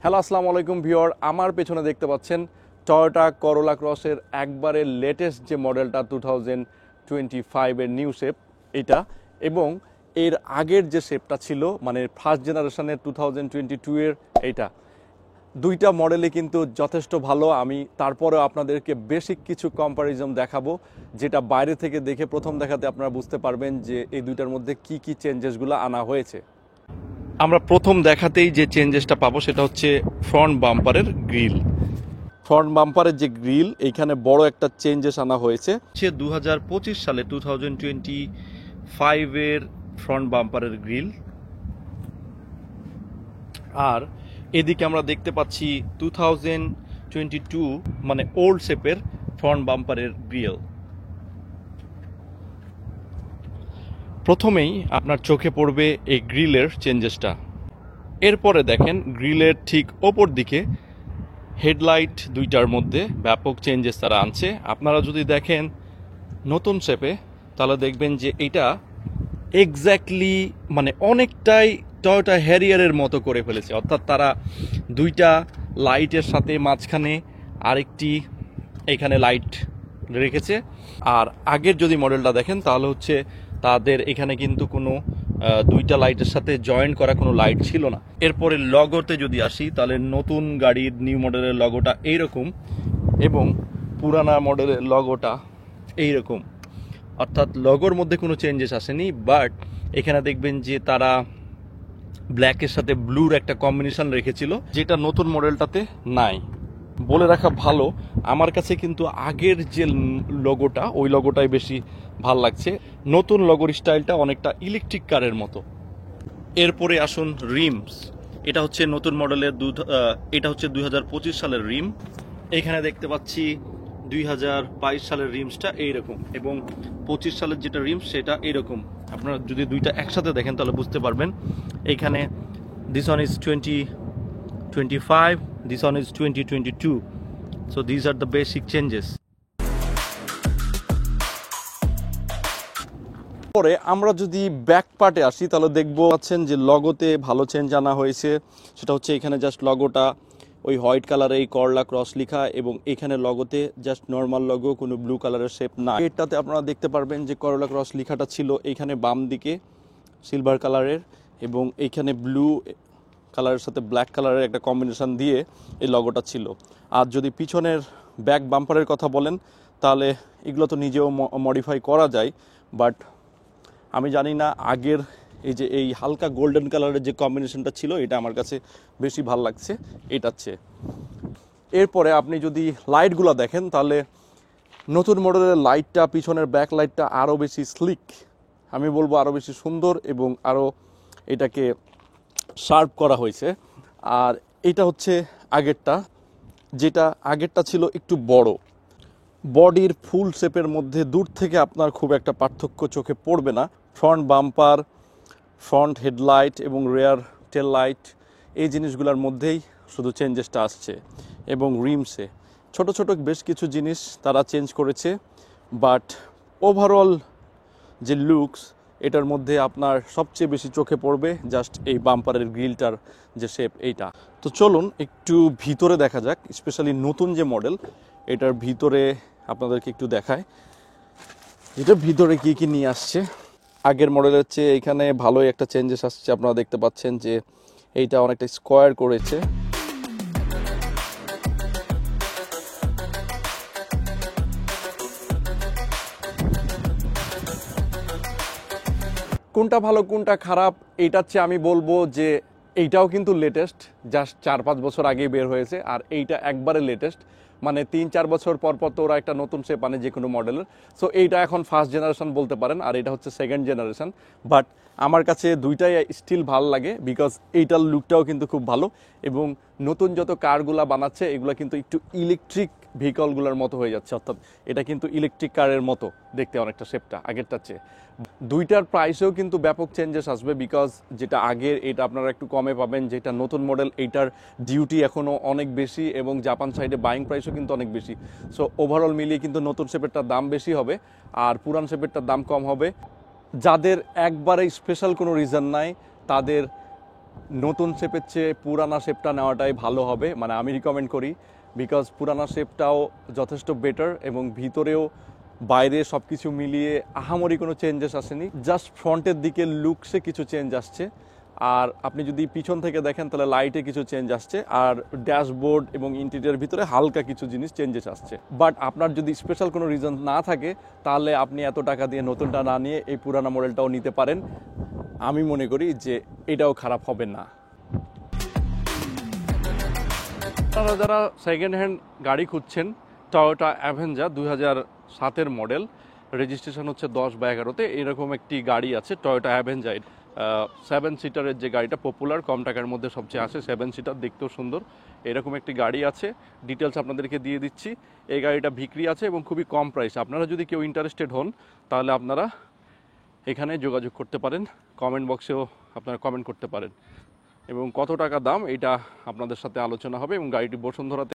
Hello আসসালামু আলাইকুম viewer, আমার পেছনে দেখতে পাচ্ছেন টয়োটা করোলা ক্রসের একবারে লেটেস্ট যে মডেলটা 2025 এর নিউ শেপ এটা, এবং এর আগের যে শেপটা ছিল মানে ফার্স্ট জেনারেশনের 2022 এর এইটা, দুইটা মডেলই কিন্তু যথেষ্ট ভালো। আমি তারপরেও আপনাদেরকে বেসিক কিছু কম্প্যারিজন দেখাবো, যেটা বাইরে থেকে দেখে প্রথম দেখাতে আপনারা বুঝতে পারবেন যে এই দুইটার মধ্যে কি কি চেঞ্জেসগুলো আনা হয়েছে। আমরা প্রথম দেখাতেই যে চেঞ্জেসটা পাবো সেটা হচ্ছে ফ্রন্ট বাম্পারের গ্রিল। ফ্রন্ট বাম্পারের যে গ্রিল, এইখানে বড় একটা চেঞ্জেস আনা হয়েছে। সে 2025 সালে 2025 এর ফ্রন্ট বাম্পারের গ্রিল। আর এদিকে আমরা দেখতে পাচ্ছি 2022 মানে ওল্ড শেপের ফ্রন্ট বাম্পারের গ্রিল। প্রথমেই আপনার চোখে পড়বে এই গ্রিলের চেঞ্জেসটা। এরপরে দেখেন গ্রিলের ঠিক ওপর দিকে হেডলাইট দুইটার মধ্যে ব্যাপক চেঞ্জেস তারা আনছে। আপনারা যদি দেখেন নতুন শেপে তাহলে দেখবেন যে এটা এক্স্যাক্টলি মানে অনেকটাই টয়োটা হ্যারিয়ারের মতো করে ফেলেছে, অর্থাৎ তারা দুইটা লাইটের সাথে মাঝখানে আরেকটি এখানে লাইট রেখেছে। আর আগের যদি মডেলটা দেখেন তাহলে হচ্ছে তাদের এখানে কিন্তু কোনো দুইটা লাইটের সাথে জয়েন্ট করা কোনো লাইট ছিল না। এরপরে লগোতে যদি আসি তাহলে নতুন গাড়ির নিউ মডেলের লগোটা এইরকম এবং পুরানা মডেলের লগোটা এইরকম, অর্থাৎ লগোর মধ্যে কোনো চেঞ্জেস আসেনি। বাট এখানে দেখবেন যে তারা ব্ল্যাকের সাথে ব্লুর একটা কম্বিনেশন রেখেছিল, যেটা নতুন মডেলটাতে নাই। বলে রাখা ভালো, আমার কাছে কিন্তু আগের যে লোগোটা ওই লোগোটাই বেশি ভাল লাগছে। নতুন লোগোর স্টাইলটা অনেকটা ইলেকট্রিক কারের মতো। এরপরে আসুন রিমস। এটা হচ্ছে নতুন মডেলের এটা হচ্ছে 2025 সালের রিম। এখানে দেখতে পাচ্ছি 2022 সালের রিমসটা এইরকম এবং 25 সালের যেটা রিমস সেটা এইরকম। আপনারা যদি দুইটা একসাথে দেখেন তাহলে বুঝতে পারবেন। এখানে this one is 2025, this one is 2022, so these are the basic changes. পরে আমরা যদি ব্যাক পার্টে আসি তাহলে দেখবো পাচ্ছেন যে লগোতে ভালো চেঞ্জ আনা হয়েছে। সেটা হচ্ছে এখানে জাস্ট লগোটা ওই হোয়াইট কালারে এই করলা ক্রস লেখা, এবং এখানে লগোতে জাস্ট নর্মাল লগো, কোনো ব্লু কালারের শেপ না। এটাতে আপনারা দেখতে পারবেন যে করলা ক্রস লেখাটা ছিল এইখানে বাম দিকে সিলভার কালারের, এবং এইখানে ব্লু কালারের সাথে ব্ল্যাক কালারের একটা কম্বিনেশন দিয়ে এই লগোটা ছিল। আর যদি পিছনের ব্যাক বাম্পারের কথা বলেন তাহলে এগুলো তো নিজেও মডিফাই করা যায়, বাট আমি জানি না, আগের এই যে এই হালকা গোল্ডেন কালারের যে কম্বিনেশনটা ছিল এটা আমার কাছে বেশি ভালো লাগছে এটার চেয়ে। এরপরে আপনি যদি লাইটগুলো দেখেন তাহলে নতুন মডেলের লাইটটা, পিছনের ব্যাক লাইটটা আরও বেশি স্লিক, আমি বলবো আরও বেশি সুন্দর এবং আরও এটাকে শার্প করা হয়েছে। আর এটা হচ্ছে আগেরটা, যেটা আগেরটা ছিল একটু বড়। বডির ফুল শেপের মধ্যে দূর থেকে আপনার খুব একটা পার্থক্য চোখে পড়বে না। ফ্রন্ট বাম্পার, ফ্রন্ট হেডলাইট এবং রেয়ার টেল লাইট, এই জিনিসগুলোর মধ্যেই শুধু চেঞ্জেসটা আসছে। এবং রিমসে ছোট ছোট বেশ কিছু জিনিস তারা চেঞ্জ করেছে, বাট ওভারঅল যে লুকস এটার মধ্যে আপনার সবচেয়ে বেশি চোখে পড়বে জাস্ট এই বাম্পারের গ্রিলটার যে শেপ এইটা। তো চলুন একটু ভিতরে দেখা যাক, স্পেশালি নতুন যে মডেল এটার ভিতরে আপনাদেরকে একটু দেখায় এটার ভিতরে কি কি নিয়ে আসছে। আগের মডেলের চেয়ে এখানে ভালোই একটা চেঞ্জেস আসছে। আপনারা দেখতে পাচ্ছেন যে এইটা অনেকটা স্কোয়ার করেছে। কোনটা ভালো কোনটা খারাপ এইটার চেয়ে আমি বলবো যে এইটাও কিন্তু লেটেস্ট, জাস্ট 4-5 বছর আগেই বের হয়েছে, আর এইটা একবারে লেটেস্ট, মানে 3-4 বছর পর পর তো ওরা একটা নতুন শেপ আনে যে কোনো মডেলের। সো এইটা এখন ফার্স্ট জেনারেশন বলতে পারেন, আর এটা হচ্ছে সেকেন্ড জেনারেশন। বাট আমার কাছে দুইটাই স্টিল ভালো লাগে, বিকজ এইটার লুকটাও কিন্তু খুব ভালো, এবং নতুন যত কারগুলা বানাচ্ছে এগুলো কিন্তু একটু ইলেকট্রিক ভেহিকলগুলোর মতো হয়ে যাচ্ছে, অর্থাৎ এটা কিন্তু ইলেকট্রিক কারের মতো দেখতে অনেকটা শেপটা আগেরটার চেয়ে। দুইটার প্রাইসেও কিন্তু ব্যাপক চেঞ্জেস আসবে, বিকজ যেটা আগের এটা আপনারা একটু কমে পাবেন, যেটা নতুন মডেল এইটার ডিউটি এখনও অনেক বেশি, এবং জাপান সাইডে বাইং প্রাইসও কিন্তু অনেক বেশি। সো ওভারঅল মিলিয়ে কিন্তু নতুন শেপেরটার দাম বেশি হবে আর পুরান শেপেরটার দাম কম হবে। যাদের একবারে স্পেশাল কোনো রিজন নাই তাদের নতুন শেপের চেয়ে পুরানা শেপটা নেওয়াটাই ভালো হবে, মানে আমি রিকমেন্ড করি, বিকজ পুরানা শেপটাও যথেষ্ট বেটার এবং ভিতরেও বাইরে সব কিছু মিলিয়ে আহামরি কোনো চেঞ্জেস আসেনি, জাস্ট ফ্রন্টের দিকে লুকসে কিছু চেঞ্জ আসছে। আর আপনি যদি পিছন থেকে দেখেন তাহলে লাইটে কিছু চেঞ্জ আসছে, আর ড্যাশবোর্ড এবং ইন্টেরিয়ার ভিতরে হালকা কিছু জিনিস চেঞ্জেস আসছে। বাট আপনার যদি স্পেশাল কোনো রিজন না থাকে তাহলে আপনি এত টাকা দিয়ে নতুনটা না নিয়ে এই পুরানা মডেলটাও নিতে পারেন। আমি মনে করি যে এটাও খারাপ হবে না। আপনারা যারা সেকেন্ড হ্যান্ড গাড়ি খুঁজছেন, টয়োটা অ্যাভেঞ্জার 2007-এর মডেল, রেজিস্ট্রেশন হচ্ছে 10/11-তে, এরকম একটি গাড়ি আছে টয়োটা অ্যাভেঞ্জার। 7 সিটারের যে গাড়িটা পপুলার, কম টাকার মধ্যে সবচেয়ে আসে, 7 সিটার, দেখতেও সুন্দর, এরকম একটি গাড়ি আছে। ডিটেলস আপনাদেরকে দিয়ে দিচ্ছি। এই গাড়িটা বিক্রি আছে এবং খুবই কম প্রাইস। আপনারা যদি কেউ ইন্টারেস্টেড হন তাহলে আপনারা এখানে যোগাযোগ করতে পারেন, কমেন্ট বক্সেও আপনারা কমেন্ট করতে পারেন এবং কত টাকা দাম এটা আপনাদের সাথে আলোচনা হবে। এবং গাড়িটি বসুন্ধরাতে